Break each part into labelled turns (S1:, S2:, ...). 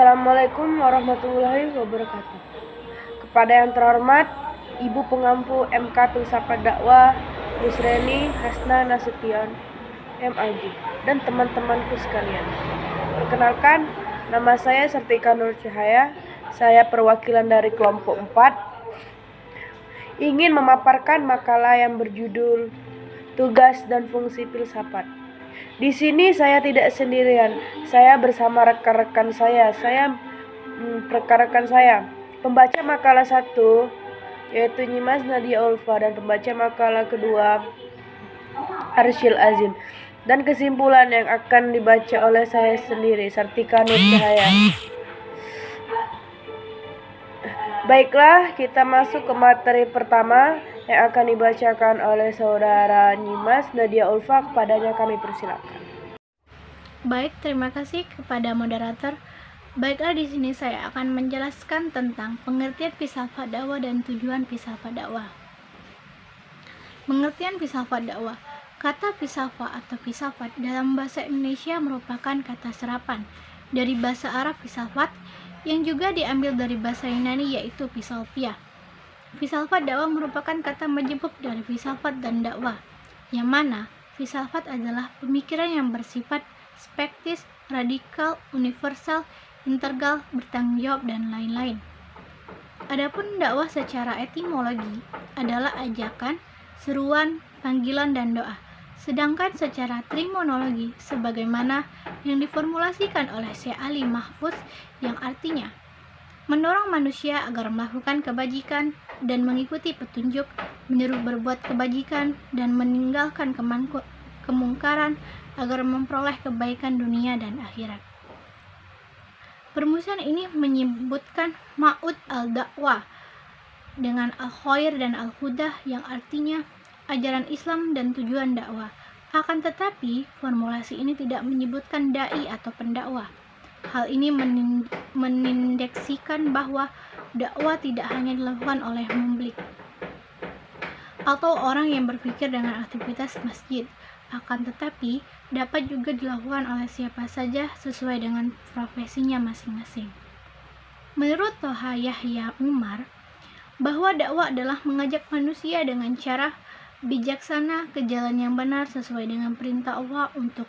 S1: Assalamualaikum warahmatullahi wabarakatuh. Kepada yang terhormat Ibu Pengampu MK Filsafat Dakwah Yusreni Hasna Nasution MIG dan teman-temanku sekalian. Perkenalkan, nama saya Sartika Nur Cahaya. Saya perwakilan dari kelompok 4 ingin memaparkan makalah yang berjudul Tugas dan Fungsi Filsafat. Di sini saya tidak sendirian. Saya bersama rekan-rekan saya. Pembaca makalah 1 yaitu Nyimas Nadia Ulfa dan pembaca makalah kedua Arsyil Azim. Dan kesimpulan yang akan dibaca oleh saya sendiri, Sartika Nur Cahaya. Baiklah, kita masuk ke materi pertama yang akan dibacakan oleh saudara Nyimas Nadia Ulfa. Kepadanya kami persilakan.
S2: Baik, terima kasih kepada moderator. Baiklah, di sini saya akan menjelaskan tentang pengertian filsafat dakwah dan tujuan filsafat dakwah. Pengertian filsafat dakwah. Kata filsafat atau filsafat dalam bahasa Indonesia merupakan kata serapan dari bahasa Arab filsafat yang juga diambil dari bahasa Yunani yaitu Philosophia. Filsafat dakwah merupakan kata majemuk dari filsafat dan dakwah, yang mana filsafat adalah pemikiran yang bersifat spektis, radikal, universal, integral, bertanggung jawab, dan lain-lain. Adapun dakwah secara etimologi adalah ajakan, seruan, panggilan, dan doa. Sedangkan secara terminologi sebagaimana yang diformulasikan oleh Syekh Ali Mahfuz yang artinya mendorong manusia agar melakukan kebajikan dan mengikuti petunjuk, menyeru berbuat kebajikan dan meninggalkan kemungkaran agar memperoleh kebaikan dunia dan akhirat. Permusuhan ini menyebutkan ma'ud al-dakwah dengan al-khair dan al-hudah yang artinya ajaran Islam dan tujuan dakwah. Akan tetapi, formulasi ini tidak menyebutkan dai atau pendakwah. Hal ini menindeksikan bahwa dakwah tidak hanya dilakukan oleh mumblik atau orang yang berpikir dengan aktivitas masjid, akan tetapi dapat juga dilakukan oleh siapa saja sesuai dengan profesinya masing-masing. Menurut Toha Yahya Umar, bahwa dakwah adalah mengajak manusia dengan cara bijaksana ke jalan yang benar sesuai dengan perintah Allah untuk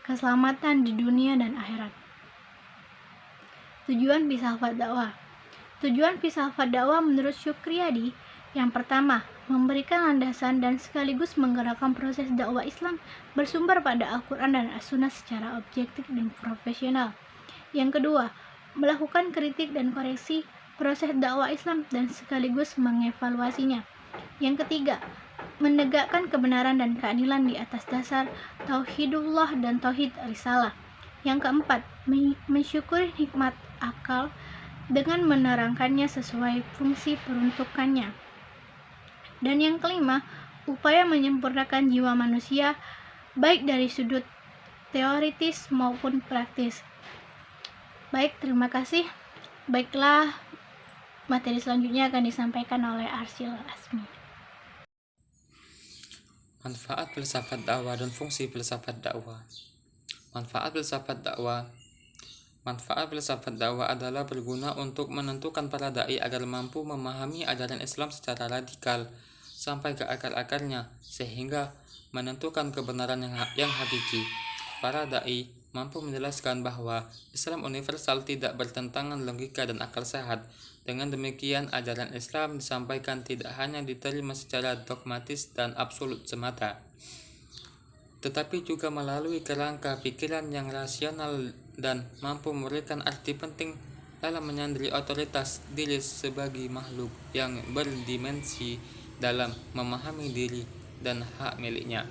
S2: keselamatan di dunia dan akhirat. Tujuan filsafat dakwah. Tujuan filsafat dakwah menurut Syukriyadi yang pertama, memberikan landasan dan sekaligus menggerakkan proses dakwah Islam bersumber pada Al-Quran dan As-Sunnah secara objektif dan profesional. Yang kedua, melakukan kritik dan koreksi proses dakwah Islam dan sekaligus mengevaluasinya. Yang ketiga, menegakkan kebenaran dan keadilan di atas dasar tauhidullah dan tauhid risalah. Yang keempat, mensyukuri hikmat akal dengan menerangkannya sesuai fungsi peruntukannya. Dan yang kelima, upaya menyempurnakan jiwa manusia baik dari sudut teoritis maupun praktis. Baik, terima kasih. Baiklah, materi selanjutnya akan disampaikan oleh Arsyil Azmi.
S3: Manfaat filsafat dakwah dan fungsi filsafat dakwah. Manfaat filsafat dakwah adalah berguna untuk menentukan para dai agar mampu memahami ajaran Islam secara radikal sampai ke akar-akarnya sehingga menentukan kebenaran yang hakiki. Para dai mampu menjelaskan bahwa Islam universal tidak bertentangan logika dan akal sehat. Dengan demikian, ajaran Islam disampaikan tidak hanya diterima secara dogmatis dan absolut semata, tetapi juga melalui kerangka pikiran yang rasional dan mampu memberikan arti penting dalam menyadari otoritas diri sebagai makhluk yang berdimensi dalam memahami diri dan hak miliknya.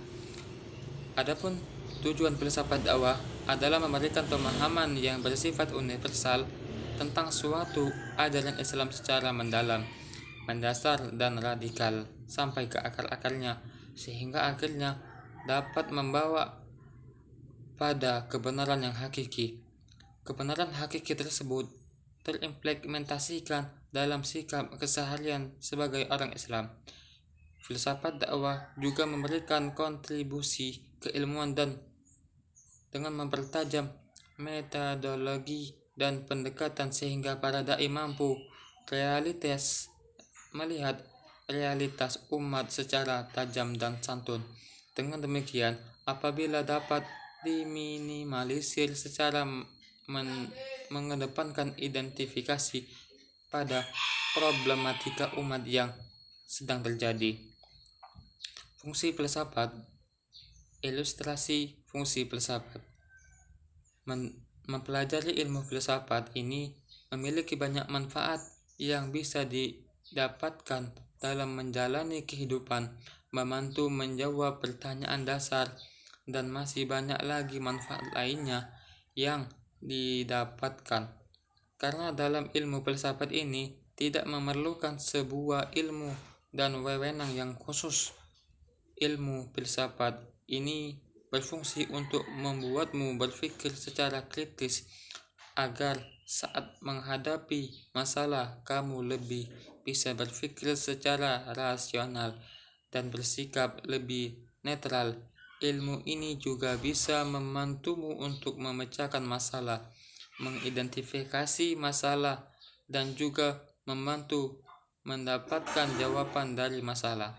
S3: Adapun tujuan filsafat dakwah adalah memberikan pemahaman yang bersifat universal tentang suatu ajaran Islam secara mendalam, mendasar dan radikal sampai ke akar-akarnya sehingga akhirnya dapat membawa pada kebenaran yang hakiki. Kebenaran hakiki tersebut terimplementasikan dalam sikap keseharian sebagai orang Islam. Filsafat dakwah juga memberikan kontribusi keilmuan dan dengan mempertajam metodologi dan pendekatan sehingga para dai mampu melihat realitas umat secara tajam dan santun. Dengan demikian, apabila dapat diminimalisir secara mengedepankan identifikasi pada problematika umat yang sedang terjadi. Fungsi filsafat. Ilustrasi fungsi filsafat. Mempelajari ilmu filsafat ini memiliki banyak manfaat yang bisa didapatkan dalam menjalani kehidupan, membantu menjawab pertanyaan dasar, dan masih banyak lagi manfaat lainnya yang didapatkan. Karena dalam ilmu filsafat ini tidak memerlukan sebuah ilmu dan wewenang yang khusus. Ilmu filsafat ini berfungsi untuk membuatmu berpikir secara kritis agar saat menghadapi masalah kamu lebih bisa berpikir secara rasional dan bersikap lebih netral. Ilmu ini juga bisa membantumu untuk memecahkan masalah, mengidentifikasi masalah, dan juga membantu mendapatkan jawaban dari masalah.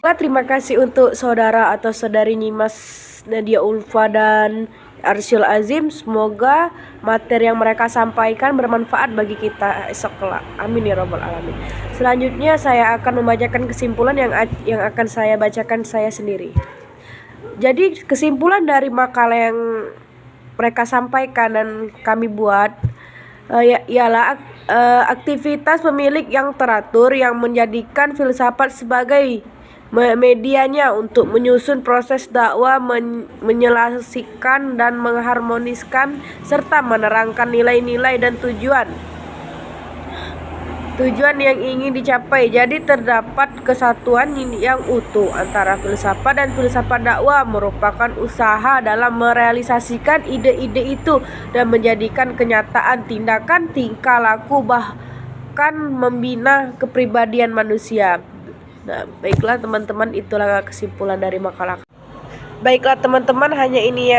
S1: Terima kasih untuk saudara atau saudari Nyimas Nadia Ulfa dan Arsyil Azim. Semoga materi yang mereka sampaikan bermanfaat bagi kita esok kelak. Amin ya rabbal alamin. Selanjutnya saya akan membacakan kesimpulan yang akan saya bacakan saya sendiri. Jadi kesimpulan dari makalah yang mereka sampaikan dan kami buat ialah aktivitas pemilik yang teratur yang menjadikan filsafat sebagai medianya untuk menyusun proses dakwah, menyelesaikan dan mengharmoniskan serta menerangkan nilai-nilai dan tujuan yang ingin dicapai. Jadi terdapat kesatuan yang utuh antara filsafat dan filsafat dakwah, merupakan usaha dalam merealisasikan ide-ide itu dan menjadikan kenyataan tindakan, tingkah laku, bahkan membina kepribadian manusia. Nah, baiklah teman-teman, itulah kesimpulan dari makalah. Baiklah teman-teman, hanya ini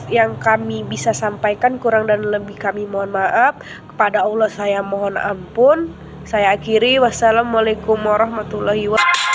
S1: yang kami bisa sampaikan, kurang dan lebih kami mohon maaf. Kepada Allah saya mohon ampun. Saya akhiri, wassalamualaikum warahmatullahi wabarakatuh.